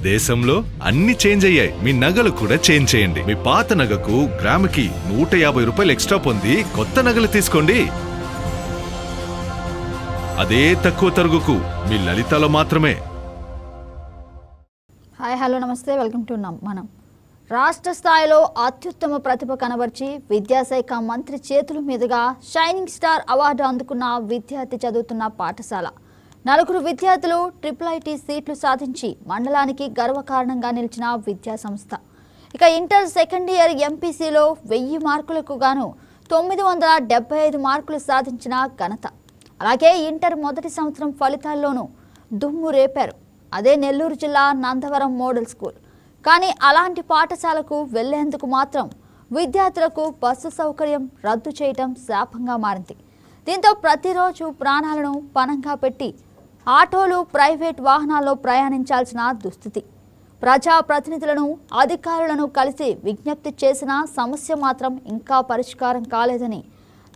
దేశంలో అన్ని చేంజ్ అయ్యాయి. మీ నగలు కూడా చేంజ్ చేయండి. మీ పాత నగకు గ్రాముకి 150 రూపాయలు ఎక్స్ట్రా పొంది కొత్త నగలు తీసుకోండి. అదే తక్కువ తరుగుకు మీ లలితలో మాత్రమే. హాయ్ హలో నమస్తే, వెల్కమ్ టు మనం. రాష్ట్ర స్థాయిలో అత్యుత్తమ ప్రతిభ కనబర్చి విద్యాశాఖ మంత్రి చేతుల మీదుగా షైనింగ్ స్టార్ అవార్డు అందుకున్న విద్యార్థి చదువుతున్న పాఠశాల. 4 విద్యార్థులు IIIT సీట్లు సాధించి మండలానికి గర్వకారణంగా నిలిచిన విద్యా సంస్థ. ఇక ఇంటర్ సెకండ్ ఇయర్ ఎంపీసీలో 1000 మార్కులకు గాను 975 మార్కులు సాధించిన ఘనత. అలాగే ఇంటర్ మొదటి సంవత్సరం ఫలితాల్లోనూ దుమ్ము రేపారు. అదే నెల్లూరు జిల్లా నందవరం మోడల్ స్కూల్. కానీ అలాంటి పాఠశాలకు వెళ్లేందుకు మాత్రం విద్యార్థులకు బస్సు సౌకర్యం రద్దు చేయడం శాపంగా మారింది. దీంతో ప్రతిరోజు ప్రాణాలను పణంగా పెట్టి ఆటోలు, ప్రైవేట్ వాహనాల్లో ప్రయాణించాల్సిన దుస్థితి. ప్రజాప్రతినిధులను, అధికారులను కలిసి విజ్ఞప్తి చేసిన సమస్య మాత్రం ఇంకా పరిష్కారం కాలేదని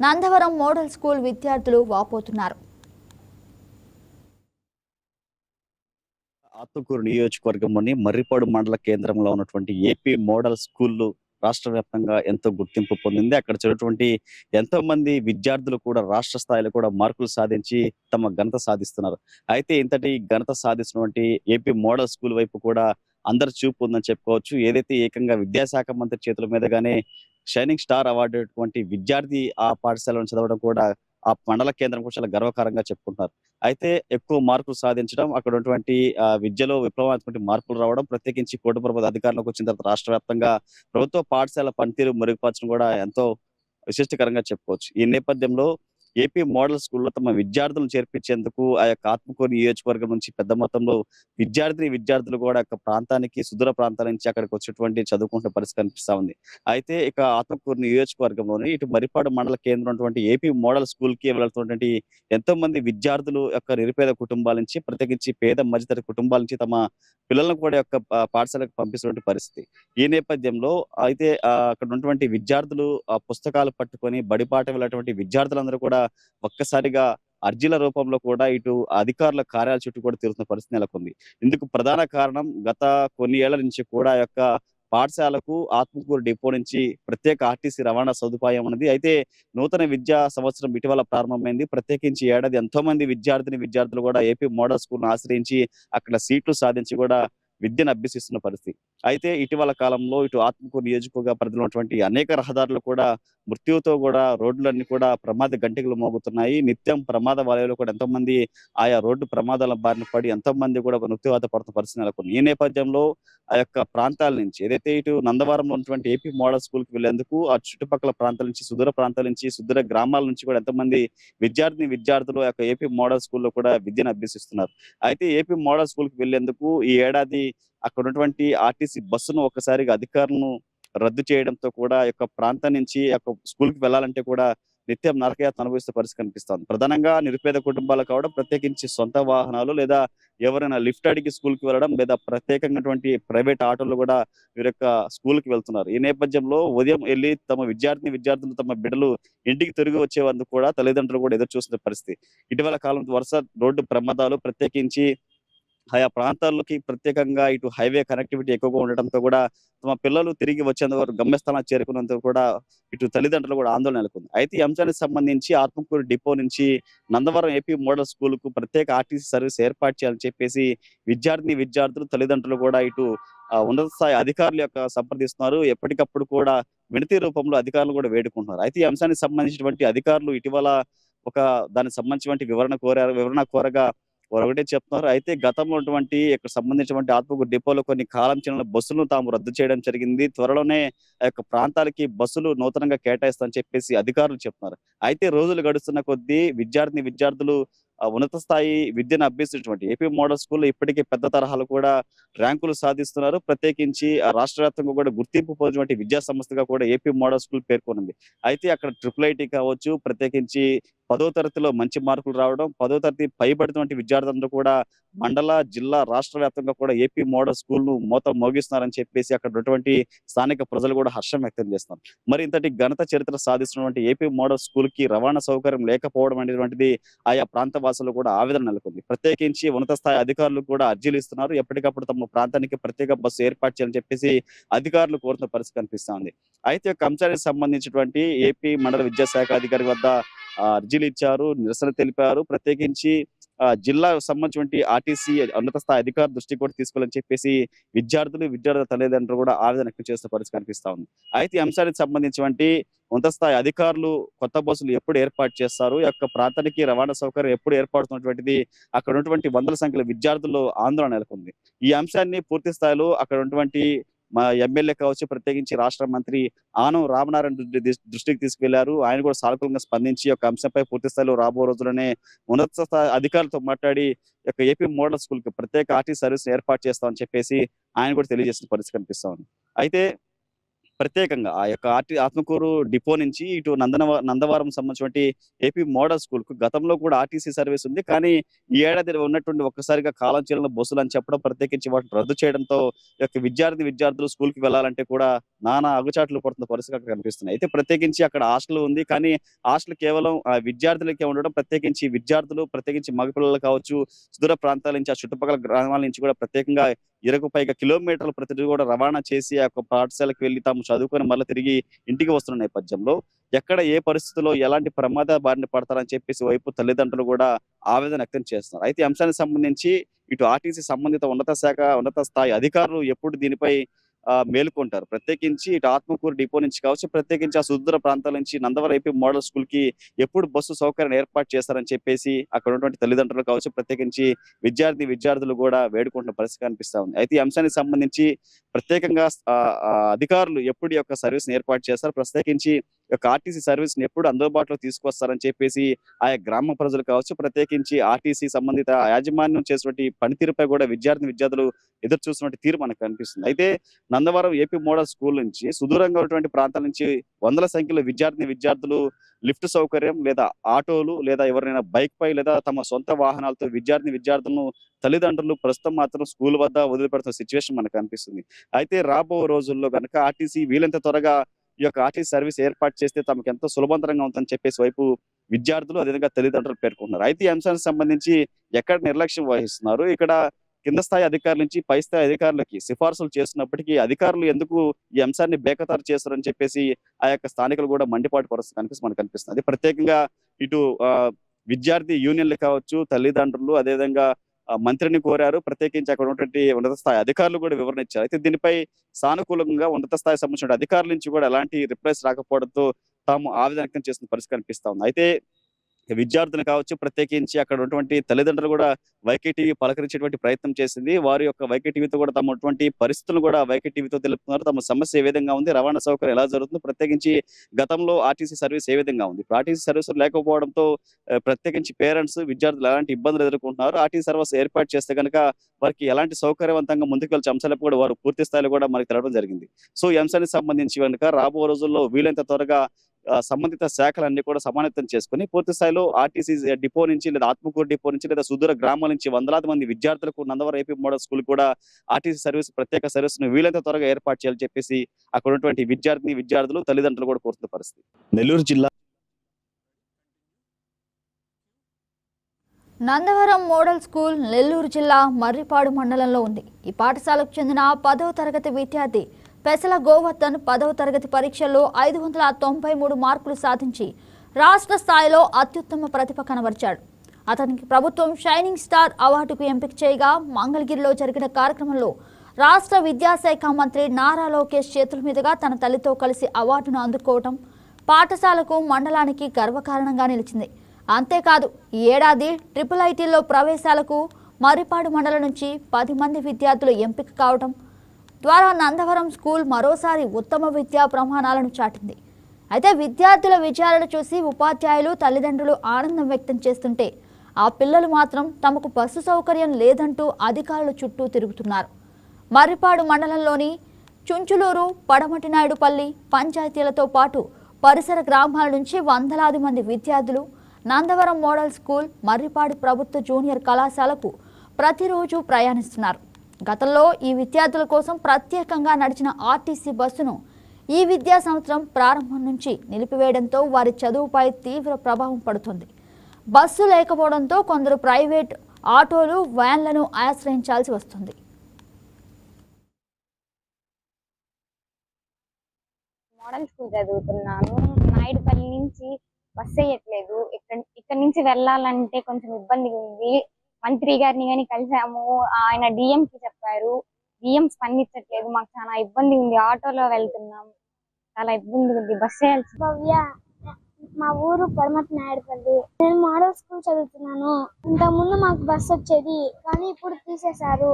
నందవరం మోడల్ స్కూల్ విద్యార్థులు వాపోతున్నారు. ఆత్మకూరు నియోజకవర్గంలోని మర్రిపాడు మండల కేంద్రంలో ఉన్నటువంటి ఏపీ మోడల్ స్కూళ్ళు రాష్ట్ర వ్యాప్తంగా ఎంతో గుర్తింపు పొందింది. అక్కడ చదివేటువంటి ఎంతో మంది విద్యార్థులు కూడా రాష్ట్ర స్థాయిలో కూడా మార్కులు సాధించి తమ ఘనత సాధిస్తున్నారు. అయితే ఇంతటి ఘనత సాధిస్తున్నటువంటి ఏపీ మోడల్ స్కూల్ వైపు కూడా అందరు చూపు ఉందని చెప్పుకోవచ్చు. ఏదైతే ఏకంగా విద్యాశాఖ మంత్రి చేతుల మీదగానే షైనింగ్ స్టార్ అవార్డు విద్యార్థి ఆ పాఠశాలను చదవడం కూడా ఆ మండల కేంద్రం కూడా చాలా గర్వకారంగా చెప్పుకుంటున్నారు. అయితే ఎక్కువ మార్కులు సాధించడం, అక్కడ ఉన్నటువంటి విద్యలో విప్లవాత్మక మార్పులు రావడం, ప్రత్యేకించి కోటి ప్రభుత్వ అధికారంలోకి వచ్చిన తర్వాత రాష్ట్ర వ్యాప్తంగా ప్రభుత్వ పాఠశాల పనితీరు మెరుగుపరచడం కూడా ఎంతో విశిష్టకరంగా చెప్పుకోవచ్చు. ఈ నేపథ్యంలో ఏపీ మోడల్ స్కూల్లో తమ విద్యార్థులను చేర్పించేందుకు ఆ యొక్క ఆత్మకూరు నియోజకవర్గం నుంచి పెద్ద మొత్తంలో విద్యార్థులు కూడా ప్రాంతానికి, సుదూర ప్రాంతాల నుంచి అక్కడికి వచ్చేటువంటి చదువుకుంటున్న పరిస్థితి కనిపిస్తా ఉంది. అయితే ఇక ఆత్మకూరు నియోజకవర్గంలోని ఇటు మరిపాడు మండల కేంద్రం ఉన్నటువంటి ఏపీ మోడల్ స్కూల్ కి వెళ్తున్నటువంటి ఎంతో మంది విద్యార్థులు యొక్క నిరుపేద కుటుంబాల నుంచి, ప్రత్యేకించి పేద మధ్యతరగతి కుటుంబాల నుంచి తమ పిల్లలను కూడా యొక్క పాఠశాలకు పంపిస్తున్నటువంటి పరిస్థితి. ఈ నేపథ్యంలో అయితే అక్కడ ఉన్నటువంటి విద్యార్థులు ఆ పుస్తకాలు పట్టుకొని బడిపాట వెళ్ళేటువంటి విద్యార్థులందరూ కూడా ఒక్కసారిగా అర్జీల రూపంలో కూడా ఇటు అధికారుల కార్యాలయ చుట్టూ కూడా తిరుగుతున్న పరిస్థితి నెలకొంది. ఇందుకు ప్రధాన కారణం గత కొన్ని ఏళ్ల నుంచి కూడా యొక్క పాఠశాలకు ఆత్మకూరు డిపో నుంచి ప్రత్యేక ఆర్టీసీ రవాణా సదుపాయం ఉన్నది. అయితే నూతన విద్యా సంవత్సరం ఇటీవల ప్రారంభమైంది. ప్రత్యేకించి ఏడాది ఎంతో మంది విద్యార్థులు కూడా ఏపీ మోడల్ స్కూల్ ఆశ్రయించి అక్కడ సీట్లు సాధించి కూడా విద్యను అభ్యసిస్తున్న పరిస్థితి. అయితే ఇటీవల కాలంలో ఇటు ఆత్మకూరు నియోజకవర్గ పరిధిలో ఉన్నటువంటి అనేక రహదారులు కూడా మృత్యువుతో కూడా రోడ్లన్నీ కూడా ప్రమాద గంటికలు మోగుతున్నాయి. నిత్యం ప్రమాద వలయంలో కూడా ఎంతో మంది ఆయా రోడ్డు ప్రమాదాల బారిన పడి ఎంతో మంది కూడా మృత్యువాత పడుతున్న పరిస్థితి నెలకొంది. ఈ నేపథ్యంలో ఆ యొక్క ప్రాంతాల నుంచి ఏదైతే ఇటు నందవరంలో ఉన్నటువంటి ఏపీ మోడల్ స్కూల్ కి వెళ్లేందుకు ఆ చుట్టుపక్కల ప్రాంతాల నుంచి, సుదూర ప్రాంతాల నుంచి, సుదూర గ్రామాల నుంచి కూడా ఎంతో మంది విద్యార్థులు ఆ యొక్క ఏపీ మోడల్ స్కూల్లో కూడా విద్యను అభ్యసిస్తున్నారు. అయితే ఏపీ మోడల్ స్కూల్ కి వెళ్లేందుకు ఈ ఏడాది అక్కడ ఉన్నటువంటి ఆర్టీసీ బస్సును ఒక్కసారిగా అధికారులను రద్దు చేయడంతో కూడా యొక్క ప్రాంతం నుంచి స్కూల్ కి వెళ్ళాలంటే కూడా నిత్యం నరకయాతన అనుభవిస్తున్న పరిస్థితి కనిపిస్తుంది. ప్రధానంగా నిరుపేద కుటుంబాలు కావడం, ప్రత్యేకించి సొంత వాహనాలు లేదా ఎవరైనా లిఫ్ట్ అడిగి స్కూల్ కి వెళ్ళడం, లేదా ప్రత్యేకంగాటువంటి ప్రైవేట్ ఆటోలు కూడా వీరి యొక్క స్కూల్ కి వెళ్తున్నారు. ఈ నేపథ్యంలో ఉదయం వెళ్ళి తమ విద్యార్థులు తమ బిడ్డలు ఇంటికి తిరిగి వచ్చేందుకు కూడా తల్లిదండ్రులు కూడా ఎదురు చూస్తున్న పరిస్థితి. ఇటీవల కాలం వరుస రోడ్డు ప్రమాదాలు, ప్రత్యేకించి ఆయా ప్రాంతాల్లోకి ప్రత్యేకంగా ఇటు హైవే కనెక్టివిటీ ఎక్కువగా ఉండటంతో కూడా తమ పిల్లలు తిరిగి వచ్చేంత వరకు గమ్యస్థానాలు చేరుకున్నందుకు కూడా ఇటు తల్లిదండ్రులు కూడా ఆందోళన నెలకొంది. అయితే ఈ అంశానికి సంబంధించి ఆత్మకూరు డిపో నుంచి నందవరం ఏపీ మోడల్ స్కూల్ కు ప్రత్యేక ఆర్టీసీ సర్వీస్ ఏర్పాటు చేయాలని చెప్పేసి విద్యార్థులు తల్లిదండ్రులు కూడా ఇటు ఉన్నత స్థాయి అధికారుల యొక్క సంప్రదిస్తున్నారు. ఎప్పటికప్పుడు కూడా వినతి రూపంలో అధికారులు కూడా వేడుకుంటున్నారు. అయితే ఈ అంశానికి సంబంధించినటువంటి అధికారులు ఇటీవల దానికి సంబంధించినటువంటి వివరణ కోరగా వారు ఒకటే చెప్తున్నారు. అయితే గతంలో ఉన్నటువంటి ఇక్కడ సంబంధించినటువంటి ఆత్మకూరు డిపోలో కొన్ని కాలం చెందిన బస్సులను తాము రద్దు చేయడం జరిగింది. త్వరలోనే ఆ యొక్క ప్రాంతాలకి బస్సులు నూతనంగా కేటాయిస్తామని చెప్పేసి అధికారులు చెప్తున్నారు. అయితే రోజులు గడుస్తున్న కొద్దీ విద్యార్థులు ఉన్నత స్థాయి విద్యను అభ్యసించినటువంటి ఏపీ మోడల్ స్కూల్ ఇప్పటికే పెద్ద తరహాలు కూడా ర్యాంకులు సాధిస్తున్నారు. ప్రత్యేకించి రాష్ట్ర వ్యాప్తంగా కూడా గుర్తింపు పొందినటువంటి విద్యా సంస్థగా కూడా ఏపీ మోడల్ స్కూల్ పేర్కొంది. అయితే అక్కడ IIIT కావచ్చు, ప్రత్యేకించి 10వ తరగతిలో మంచి మార్కులు రావడం, 10వ తరగతి పైబడినటువంటి విద్యార్థులందరూ కూడా మండల, జిల్లా, రాష్ట్ర వ్యాప్తంగా కూడా ఏపీ మోడల్ స్కూల్‌ను మోగిస్తున్నారని చెప్పేసి అక్కడ ఉన్నటువంటి స్థానిక ప్రజలు కూడా హర్షం వ్యక్తం చేస్తున్నారు. మరి ఇంతటి ఘనత చరిత్ర సాధిస్తున్నటువంటి ఏపీ మోడల్ స్కూల్‌కి రవాణా సౌకర్యం లేకపోవడం అనేటువంటిది ఆయా ప్రాంత వాసులు కూడా ఆవేదన నెలకొంది. ప్రత్యేకించి ఉన్నత స్థాయి అధికారులు కూడా అర్జీలు ఇస్తున్నారు. ఎప్పటికప్పుడు తమ ప్రాంతానికి ప్రత్యేక బస్సు ఏర్పాటు చేయాలని చెప్పేసి అధికారులు కోరుతున్న పరిస్థితి కనిపిస్తా ఉంది. అయితే ఒక అంశానికి సంబంధించినటువంటి ఏపీ మండల విద్యాశాఖ అధికారి వద్ద అర్జీలు ఇచ్చారు, నిరసన తెలిపారు. ప్రత్యేకించి జిల్లాకు సంబంధించినటువంటి ఆర్టీసీ ఉన్నత స్థాయి అధికారుల దృష్టికి కూడా తీసుకోవాలని చెప్పేసి విద్యార్థుల తల్లిదండ్రులు కూడా ఆవేదన వ్యక్తం చేస్తున్న పరిస్థితి కనిపిస్తా ఉంది. అయితే ఈ అంశానికి సంబంధించినటువంటి ఉన్నత స్థాయి అధికారులు కొత్త బస్సులు ఎప్పుడు ఏర్పాటు చేస్తారు, ఈ యొక్క ప్రాంతానికి రవాణా సౌకర్యం ఎప్పుడు ఏర్పడుతున్నటువంటిది అక్కడ ఉన్నటువంటి వందల సంఖ్యలో విద్యార్థుల్లో ఆందోళన నెలకొంది. ఈ అంశాన్ని పూర్తి స్థాయిలో అక్కడ ఉన్నటువంటి మా ఎమ్మెల్యే కావచ్చు, ప్రత్యేకించి రాష్ట్ర మంత్రి ఆనం రామనారాయణ దృష్టికి తీసుకెళ్లారు. ఆయన కూడా సానుకూలంగా స్పందించి ఒక అంశంపై పూర్తి స్థాయిలో రాబో రోజుల్లోనే ఉన్నత స్థాయి అధికారులతో మాట్లాడి ఏపీ మోడల్ స్కూల్ కి ప్రత్యేక ఆర్టీ సర్వీస్ ఏర్పాటు చేస్తామని చెప్పేసి ఆయన కూడా తెలియజేసిన పరిస్థితి కనిపిస్తా ఉంది. అయితే ప్రత్యేకంగా ఆ యొక్క ఆత్మకూరు డిపో నుంచి ఇటు నందవరం సంబంధించినటువంటి ఏపీ మోడల్ స్కూల్ కు గతంలో కూడా ఆర్టీసీ సర్వీస్ ఉంది. కానీ ఈ ఏడాది ఉన్నటువంటి ఒక్కసారిగా కాలం చెల్లిన బస్సులు అని చెప్పడం, ప్రత్యేకించి వాటిని రద్దు చేయడంతో ఈ యొక్క విద్యార్థులు స్కూల్ కి వెళ్ళాలంటే కూడా నానా అగుచాట్లు పడుతున్న పరిస్థితి అక్కడ కనిపిస్తున్నాయి. అయితే ప్రత్యేకించి అక్కడ హాస్టల్ ఉంది. కానీ హాస్టల్ కేవలం విద్యార్థులకే ఉండడం, ప్రత్యేకించి మగపిల్లలు కావచ్చు, సుదూర ప్రాంతాల నుంచి, ఆ చుట్టుపక్కల గ్రామాల నుంచి కూడా ప్రత్యేకంగా 20కు పైగా కిలోమీటర్లు ప్రతిరోజు కూడా రవాణా చేసి ఆ యొక్క పాఠశాలకు వెళ్లి తాము చదువుకొని మళ్ళీ తిరిగి ఇంటికి వస్తున్న నేపథ్యంలో ఎక్కడ ఏ పరిస్థితుల్లో ఎలాంటి ప్రమాద బారిన పడతారని చెప్పేసి వైపు తల్లిదండ్రులు కూడా ఆవేదన వ్యక్తం చేస్తున్నారు. అయితే ఈ అంశానికి సంబంధించి ఇటు ఆర్టీసీ సంబంధిత ఉన్నత స్థాయి అధికారులు ఎప్పుడు దీనిపై మేలుకుంటారు. ప్రత్యేకించి ఇటు ఆత్మకూరు డిపో నుంచి కావచ్చు, ప్రత్యేకించి ఆ సుదూర ప్రాంతాల నుంచి నందవరం ఏపీ మోడల్ స్కూల్ కి ఎప్పుడు బస్సు సౌకర్యం ఏర్పాటు చేస్తారని చెప్పేసి అక్కడ ఉన్నటువంటి తల్లిదండ్రులు కావచ్చు, ప్రత్యేకించి విద్యార్థులు కూడా వేడుకుంటున్న పరిస్థితి కనిపిస్తా ఉంది. అయితే ఈ అంశానికి సంబంధించి ప్రత్యేకంగా అధికారులు ఎప్పుడు యొక్క సర్వీస్ ఏర్పాటు చేస్తారు, ప్రత్యేకించి యొక్క ఆర్టీసీ సర్వీస్ ని ఎప్పుడు అందుబాటులో తీసుకొస్తారని చెప్పేసి ఆయా గ్రామ ప్రజలు కావచ్చు, ప్రత్యేకించి ఆర్టీసీ సంబంధిత యాజమాన్యం చేసినటువంటి పనితీరుపై కూడా విద్యార్థులు ఎదురు చూసినటువంటి తీరు మనకు కనిపిస్తుంది. అయితే నందవరం ఏపీ మోడల్ స్కూల్ నుంచి సుదూరంగా ఉన్నటువంటి ప్రాంతాల నుంచి వందల సంఖ్యలో విద్యార్థులు లిఫ్ట్ సౌకర్యం లేదా ఆటోలు లేదా ఎవరైనా బైక్ పై లేదా తమ సొంత వాహనాలతో విద్యార్థులను తల్లిదండ్రులు ప్రస్తుతం మాత్రం స్కూల్ వద్ద వదిలిపెడుతున్న సిచ్యువేషన్ మనకు కనిపిస్తుంది. అయితే రాబో రోజుల్లో కనుక ఆర్టీసీ వీలంత త్వరగా ఈ యొక్క ఆర్టీసీ సర్వీస్ ఏర్పాటు చేస్తే తమకు ఎంతో సులభంతరంగా ఉందని చెప్పేసి వైపు విద్యార్థులు అదేవిధంగా తల్లిదండ్రులు పేర్కొంటున్నారు. అయితే ఈ అంశానికి సంబంధించి ఎక్కడ నిర్లక్ష్యం వహిస్తున్నారు, ఇక్కడ కింద స్థాయి అధికారుల నుంచి పై స్థాయి అధికారులకి సిఫార్సులు చేస్తున్నప్పటికీ అధికారులు ఎందుకు ఈ అంశాన్ని బేఖతారు చేస్తారని చెప్పేసి ఆ యొక్క స్థానికులు కూడా మండిపాటు పరిస్థితి మనకు కనిపిస్తుంది. అది ప్రత్యేకంగా ఇటు విద్యార్థి యూనియన్లు కావచ్చు, తల్లిదండ్రులు అదేవిధంగా మంత్రిని కోరారు. ప్రత్యేకించి అక్కడ ఉన్నటువంటి ఉన్నత స్థాయి అధికారులు కూడా వివరణ ఇచ్చారు. అయితే దీనిపై సానుకూలంగా ఉన్నత స్థాయి సంబంధించిన అధికారుల నుంచి కూడా ఎలాంటి రిప్లైస్ రాకపోవడంతో తాము ఆవేదన వ్యక్తం చేసిన పరిస్థితి కనిపిస్తా ఉంది. అయితే విద్యార్థులు కావచ్చు, ప్రత్యేకించి అక్కడ ఉన్నటువంటి తల్లిదండ్రులు కూడా వైకేటీవీ పలకరించేటువంటి ప్రయత్నం చేసింది. వారి యొక్క వైకేటీవీతో కూడా తమ ఉన్నటువంటి పరిస్థితులు కూడా వైకేటీవీతో తెలుపుతున్నారు. తమ సమస్య ఏ విధంగా ఉంది, రవాణా సౌకర్యం ఎలా జరుగుతుంది, ప్రత్యేకించి గతంలో ఆర్టీసీ సర్వీస్ ఏ విధంగా ఉంది, ఆర్టీసీ సర్వీస్ లేకపోవడంతో ప్రత్యేకించి పేరెంట్స్ విద్యార్థులు ఎలాంటి ఇబ్బందులు ఎదుర్కొంటున్నారు, ఆర్టీసీ సర్వీస్ ఏర్పాటు చేస్తే కనుక వారికి ఎలాంటి సౌకర్యవంతంగా ముందుకు వెళ్ళే అంశాలకు కూడా వారు పూర్తి స్థాయిలో కూడా మనకి తెలవడం జరిగింది. సో ఈ అంశానికి సంబంధించి కనుక రాబో రోజుల్లో వీలైనంత త్వరగా సంబంధిత శాఖలన్నీ కూడా సమానతం చేసుకుని పూర్తి స్థాయిలో ఆర్టీసీ డిపో నుంచి లేదా ఆత్మకూరు డిపో నుంచి లేదా సుదూర గ్రామాల నుంచి వందలాది మంది విద్యార్థులకు నందవరం ఏపీ మోడల్ స్కూల్ కూడా ఆర్టీసీ సర్వీస్ ప్రత్యేక సర్వీస్ ను వీలైనంత త్వరగా ఏర్పాటు చేయాలని చెప్పేసి అక్కడ ఉన్నటువంటి విద్యార్థులు తల్లిదండ్రులు కూడా కోరుతున్న పరిస్థితి. నెల్లూరు జిల్లా నందవరం మోడల్ స్కూల్ నెల్లూరు జిల్లా మర్రిపాడు మండలంలో ఉంది. ఈ పాఠశాలకు చెందిన 10వ తరగతి విద్యార్థి పెసల గోవర్ధన్ 10వ తరగతి పరీక్షల్లో 593 మార్కులు సాధించి రాష్ట్ర స్థాయిలో అత్యుత్తమ ప్రతిభ కనబరిచాడు. అతనికి ప్రభుత్వం షైనింగ్ స్టార్ అవార్డుకు ఎంపిక చేయగా మంగళగిరిలో జరిగిన కార్యక్రమంలో రాష్ట్ర విద్యాశాఖ మంత్రి నారా లోకేష్ చేతుల మీదుగా తన తల్లితో కలిసి అవార్డును అందుకోవడం పాఠశాలకు మండలానికి గర్వకారణంగా నిలిచింది. అంతేకాదు ఈ ఏడాది IIITలో ప్రవేశాలకు మర్రిపాడు మండలం నుంచి 10 మంది విద్యార్థులు ఎంపిక కావడం ద్వారా నందవరం స్కూల్ మరోసారి ఉత్తమ విద్యా ప్రమాణాలను చాటింది. అయితే విద్యార్థుల విజయాలను చూసి ఉపాధ్యాయులు తల్లిదండ్రులు ఆనందం వ్యక్తం చేస్తుంటే ఆ పిల్లలు మాత్రం తమకు బస్సు సౌకర్యం లేదంటూ అధికారుల చుట్టూ తిరుగుతున్నారు. మర్రిపాడు మండలంలోని చుంచులూరు, పడమటినాయుడుపల్లి పంచాయతీలతో పాటు పరిసర గ్రామాల నుంచి వందలాది మంది విద్యార్థులు నందవరం మోడల్ స్కూల్, మర్రిపాడు ప్రభుత్వ జూనియర్ కళాశాలకు ప్రతిరోజు ప్రయాణిస్తున్నారు. గతంలో ఈ విద్యార్థుల కోసం ప్రత్యేకంగా నడిచిన ఆర్టీసీ బస్సును ఈ విద్యా సంవత్సరం ప్రారంభం నుంచి నిలిపివేయడంతో వారి చదువుపై తీవ్ర ప్రభావం పడుతుంది. బస్సు లేకపోవడంతో కొందరు ప్రైవేట్ ఆటోలు, వ్యాన్లను ఆశ్రయించాల్సి వస్తుంది. మోడల్ స్కూల్ చదువుతున్నాను. నాయుడుపల్లి నుంచి బస్ వేయట్లేదు. ఇక్కడ నుంచి వెళ్ళాలంటే కొంచెం ఇబ్బందిగా ఉంది. మంత్రి గారిని కానీ కలిసాము, ఆయన డిఎం కి చెప్పారు. డిఎం స్పందించట్లేదు. మాకు చాలా ఇబ్బంది ఉంది. ఆటోలో వెళ్తున్నాం, చాలా ఇబ్బంది ఉంది. బస్ వేయాల్సి. భవ్య, మా ఊరు పడమటి నాయుడుపల్లి. నేను మోడల్ స్కూల్ చదువుతున్నాను. ఇంతకు ముందు మాకు బస్ వచ్చేది, కానీ ఇప్పుడు తీసేశారు.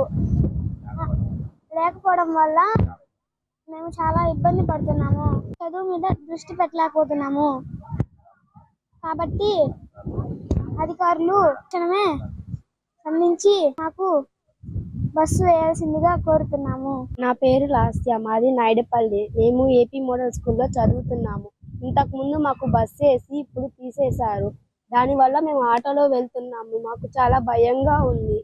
లేకపోవడం వల్ల మేము చాలా ఇబ్బంది పడుతున్నాము. చదువు మీద దృష్టి పెట్టలేకపోతున్నాము. కాబట్టి అధికారులు తక్షణమే స్పందించి మాకు బస్సు వేయాల్సిందిగా కోరుతున్నాము. నా పేరు లాస్య, మాది నాయుడుపల్లి. మేము ఏపీ మోడల్ స్కూల్లో చదువుతున్నాము. ఇంతకు ముందు మాకు బస్సు వేసి ఇప్పుడు తీసేశారు. దానివల్ల మేము ఆటోలో వెళ్తున్నాము. మాకు చాలా భయంగా ఉంది.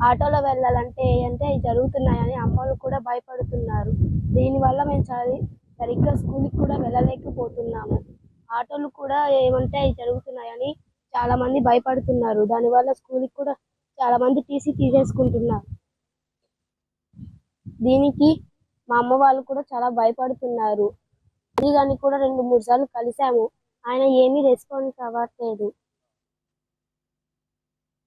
ఆటోలో వెళ్ళాలంటే అవి జరుగుతున్నాయని అమ్మలు కూడా భయపడుతున్నారు. దీనివల్ల మేము సరిగ్గా స్కూల్కి కూడా వెళ్ళలేకపోతున్నాము. ఆటోలు కూడా అవి జరుగుతున్నాయని చాలా మంది భయపడుతున్నారు. దానివల్ల స్కూల్కి కూడా చాలా మంది తీసేసుకుంటున్నారు. దీనికి మా అమ్మ వాళ్ళు కూడా చాలా భయపడుతున్నారు. దాన్ని కూడా 2-3 సార్లు కలిసాము. ఆయన ఏమీ రెస్పాన్స్ అవ్వట్లేదు.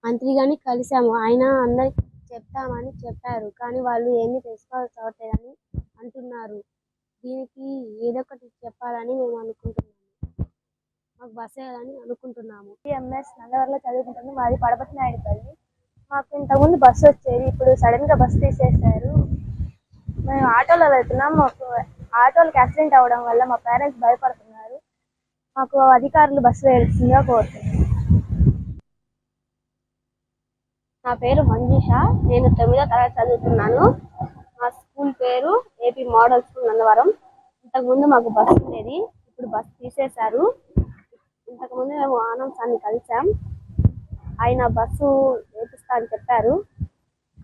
మంత్రి గారిని కలిసాము. ఆయన అందరికి చెప్తామని చెప్పారు, కానీ వాళ్ళు ఏమీ రెస్పాన్స్ అవ్వట్లేదని అంటున్నారు. దీనికి ఏదో ఒకటి చెప్పాలని మేము అనుకుంటున్నాము. మాకు బస్ వేయాలని అనుకుంటున్నాము. ఎంఎస్ నందవరంలో చదువుకుంటాను. మాది పడమటి నాయుడుపల్లి. మాకు ఇంతకుముందు బస్సు వచ్చేది, ఇప్పుడు సడన్ గా బస్సు తీసేశారు. మేము ఆటోలో వెళ్తున్నాం. మాకు ఆటోలకు యాక్సిడెంట్ అవ్వడం వల్ల మా పేరెంట్స్ భయపడుతున్నారు. మాకు అధికారులు బస్సు వేయాల్సిందిగా కోరుతున్నాను. నా పేరు మంజుష. నేను 9వ తరగతి చదువుతున్నాను. మా స్కూల్ పేరు ఏపీ మోడల్ స్కూల్ నందవరం. ఇంతకుముందు మాకు బస్సు ఉండేది, ఇప్పుడు బస్సు తీసేశారు. ఇంతకుముందు మేము ఆనంద్ సార్ని కలిసాం. ఆయన బస్సు వేపిస్తా అని చెప్పారు,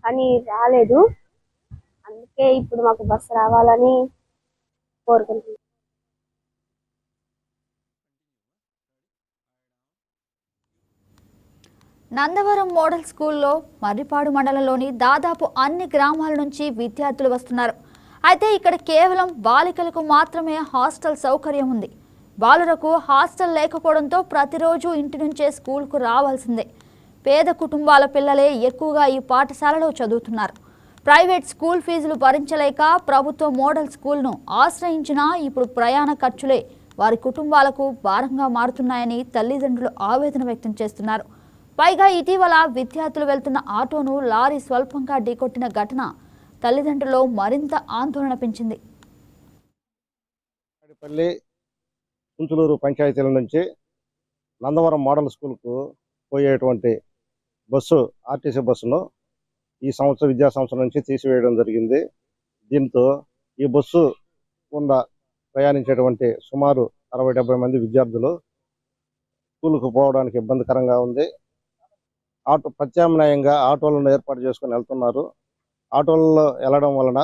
కానీ రాలేదు. అందుకే ఇప్పుడు మాకు బస్సు రావాలని కోరుకుంటున్నాం. నందవరం మోడల్ స్కూల్లో మర్రిపాడు మండలంలోని దాదాపు అన్ని గ్రామాల నుంచి విద్యార్థులు వస్తున్నారు. అయితే ఇక్కడ కేవలం బాలికలకు మాత్రమే హాస్టల్ సౌకర్యం ఉంది. బాలురకు హాస్టల్ లేకపోవడంతో ప్రతిరోజు ఇంటి నుంచే స్కూల్కు రావాల్సిందే. పేద కుటుంబాల పిల్లలే ఎక్కువగా ఈ పాఠశాలలో చదువుతున్నారు. ప్రైవేట్ స్కూల్ ఫీజులు భరించలేక ప్రభుత్వ మోడల్ స్కూల్ను ఆశ్రయించినా ఇప్పుడు ప్రయాణ ఖర్చులే వారి కుటుంబాలకు భారంగా మారుతున్నాయని తల్లిదండ్రులు ఆవేదన వ్యక్తం చేస్తున్నారు. పైగా ఇటీవల విద్యార్థులు వెళ్తున్న ఆటోను లారీ స్వల్పంగా ఢీకొట్టిన ఘటన తల్లిదండ్రులు మరింత ఆందోళన పెంచింది. కుంచులూరు పంచాయతీల నుంచి నందవరం మోడల్ స్కూల్కు పోయేటువంటి బస్సు, ఆర్టీసీ బస్సును ఈ విద్యా సంవత్సరం నుంచి తీసివేయడం జరిగింది. దీంతో ఈ బస్సు గుండా ప్రయాణించేటువంటి సుమారు 60-70 మంది విద్యార్థులు స్కూలుకు పోవడానికి ఇబ్బందికరంగా ఉంది. ప్రత్యామ్నాయంగా ఆటోలను ఏర్పాటు చేసుకుని వెళ్తున్నారు. ఆటోలలో వెళ్ళడం వలన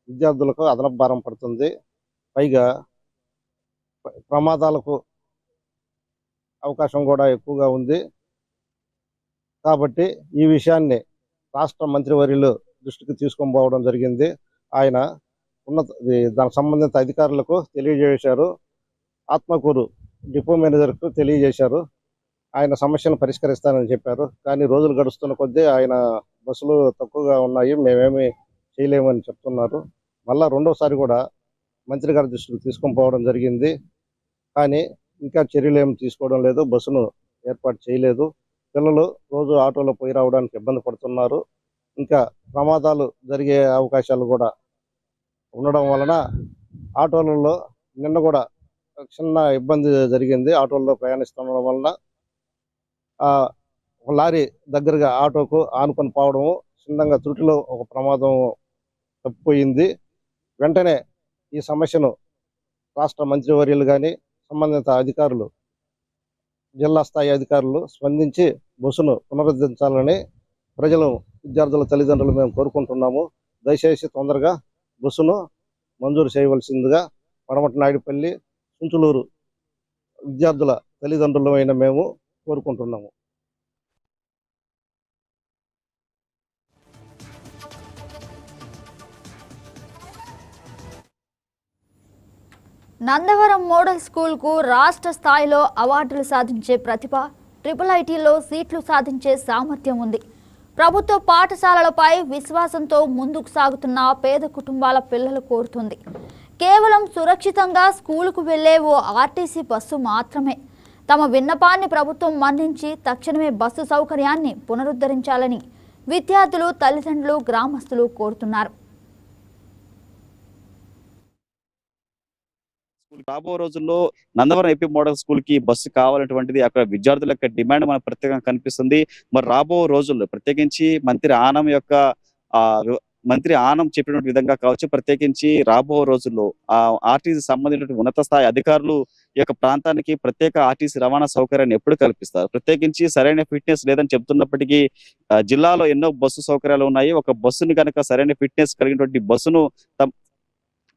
విద్యార్థులకు అదనపు భారం పడుతుంది. పైగా ప్రమాదాలకు అవకాశం కూడా ఎక్కువగా ఉంది. కాబట్టి ఈ విషయాన్ని రాష్ట్ర మంత్రివర్యులు దృష్టికి తీసుకొని పోవడం జరిగింది. ఆయన దానికి సంబంధిత అధికారులకు తెలియజేశారు. ఆత్మకూరు డిపో మేనేజర్కు తెలియజేశారు. ఆయన సమస్యను పరిష్కరిస్తానని చెప్పారు. కానీ రోజులు గడుస్తున్న కొద్దీ ఆయన బస్సులు తక్కువగా ఉన్నాయి, మేమేమి చేయలేమని చెప్తున్నారు. మళ్ళా రెండోసారి కూడా మంత్రి గారి దృష్టికి తీసుకొని పోవడం జరిగింది. కానీ ఇంకా చర్యలు ఏమి తీసుకోవడం లేదు, బస్సును ఏర్పాటు చేయలేదు. పిల్లలు రోజు ఆటోలో పోయి రావడానికి ఇబ్బంది పడుతున్నారు. ఇంకా ప్రమాదాలు జరిగే అవకాశాలు కూడా ఉండడం వలన ఆటోలలో నిన్న కూడా చిన్న ఇబ్బంది జరిగింది. ఆటోల్లో ప్రయాణిస్తుండడం వలన ఒక లారీ దగ్గరగా ఆటోకు ఆనుకొని పోవడము, చిన్నగా త్రుటిలో ఒక ప్రమాదం తప్పిపోయింది. వెంటనే ఈ సమస్యను రాష్ట్ర మంత్రివర్యులు కానీ సంబంధిత అధికారులు జిల్లా స్థాయి అధికారులు స్పందించి బస్సును పునరుద్ధరించాలని ప్రజలు, విద్యార్థుల తల్లిదండ్రులు మేము కోరుకుంటున్నాము. దయచేసి తొందరగా బస్సును మంజూరు చేయవలసిందిగా పడమట నాయుడుపల్లి, చుంచులూరు విద్యార్థుల తల్లిదండ్రులమైన మేము కోరుకుంటున్నాము. నందవరం మోడల్ స్కూల్కు రాష్ట్ర స్థాయిలో అవార్డులు సాధించే ప్రతిభ, ట్రిపుల్ ఐటీలో సీట్లు సాధించే సామర్థ్యం ఉంది. ప్రభుత్వ పాఠశాలలపై విశ్వాసంతో ముందుకు సాగుతున్న పేద కుటుంబాల పిల్లలు కోరుతుంది కేవలం సురక్షితంగా స్కూలుకు వెళ్లే ఓ ఆర్టీసీ బస్సు మాత్రమే. తమ విన్నపాన్ని ప్రభుత్వం మన్నించి తక్షణమే బస్సు సౌకర్యాన్ని పునరుద్ధరించాలని విద్యార్థులు, తల్లిదండ్రులు, గ్రామస్తులు కోరుతున్నారు. రాబో రోజుల్లో నందవరం ఏపీ మోడల్ స్కూల్ కి బస్సు కావాలటువంటిది అక్కడ విద్యార్థుల యొక్క డిమాండ్ మనకు ప్రత్యేకంగా కనిపిస్తుంది. మరి రాబో రోజుల్లో ప్రత్యేకించి మంత్రి ఆనం చెప్పినటువంటి విధంగా కావచ్చు, ప్రత్యేకించి రాబో రోజుల్లో ఆర్టీసీ సంబంధించిన ఉన్నత స్థాయి అధికారులు ఈ యొక్క ప్రాంతానికి ప్రత్యేక ఆర్టీసీ రవాణా సౌకర్యాన్ని ఎప్పుడు కల్పిస్తారు. ప్రత్యేకించి సరైన ఫిట్నెస్ లేదని చెప్తున్నప్పటికీ జిల్లాలో ఎన్నో బస్సు సౌకర్యాలు ఉన్నాయి. ఒక బస్సుని కనుక సరైన ఫిట్నెస్ కలిగినటువంటి బస్సును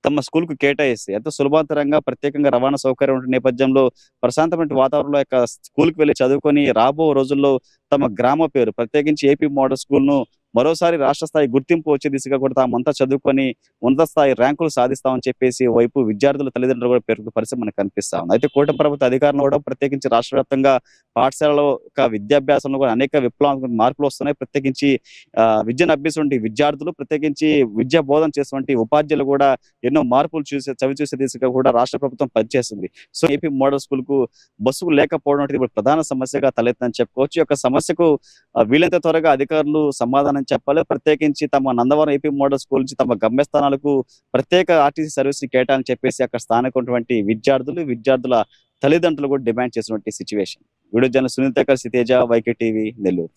తమ స్కూల్ కు కేటాయిస్తే ఎంతో సులభతరంగా ప్రత్యేకంగా రవాణా సౌకర్యం ఉన్న నేపథ్యంలో ప్రశాంతమైన వాతావరణంలో యొక్క స్కూల్ కి వెళ్ళి చదువుకొని రాబో రోజుల్లో తమ గ్రామ పేరు, ప్రత్యేకించి ఏపీ మోడల్ స్కూల్ ను మరోసారి రాష్ట్ర స్థాయి గుర్తింపు వచ్చే దిశగా కూడా తామంతా చదువుకొని ఉన్నత స్థాయి ర్యాంకులు సాధిస్తామని చెప్పేసి వైపు విద్యార్థుల తల్లిదండ్రులు కూడా పెరుగుతున్న పరిస్థితి మనకు కనిపిస్తా ఉంది. అయితే కూటమి ప్రభుత్వ అధికారులు కూడా ప్రత్యేకించి రాష్ట్ర వ్యాప్తంగా పాఠశాలలో విద్యాభ్యాసంలో కూడా అనేక విప్లవాత్మక మార్పులు వస్తున్నాయి. ప్రత్యేకించి విద్యను అభ్యసించే విద్యార్థులు, ప్రత్యేకించి విద్యా బోధన చేసినటువంటి ఉపాధ్యాయులు కూడా ఎన్నో మార్పులు చవి చూసే దిశగా కూడా రాష్ట్ర ప్రభుత్వం పనిచేస్తుంది. సో ఏపీ మోడల్ స్కూల్ కు బస్సులు లేకపోవడం ఇప్పుడు ప్రధాన సమస్యగా తలెత్తుందని చెప్పుకోవచ్చు. ఈ యొక్క సమస్యకు వీలైనంత త్వరగా అధికారులు సమాధానం చెప్పాలి. ప్రత్యేకించి తమ నందవరం ఏపీ మోడల్ స్కూల్ నుంచి తమ గమ్యస్థానాలకు ప్రత్యేక ఆర్టీసీ సర్వీస్ ని కేటాయని చెప్పేసి అక్కడ స్థానికటువంటి విద్యార్థుల తల్లిదండ్రులు కూడా డిమాండ్ చేసినటువంటి situation. Video journalist Sunitha, Teja, YK TV, Nellore.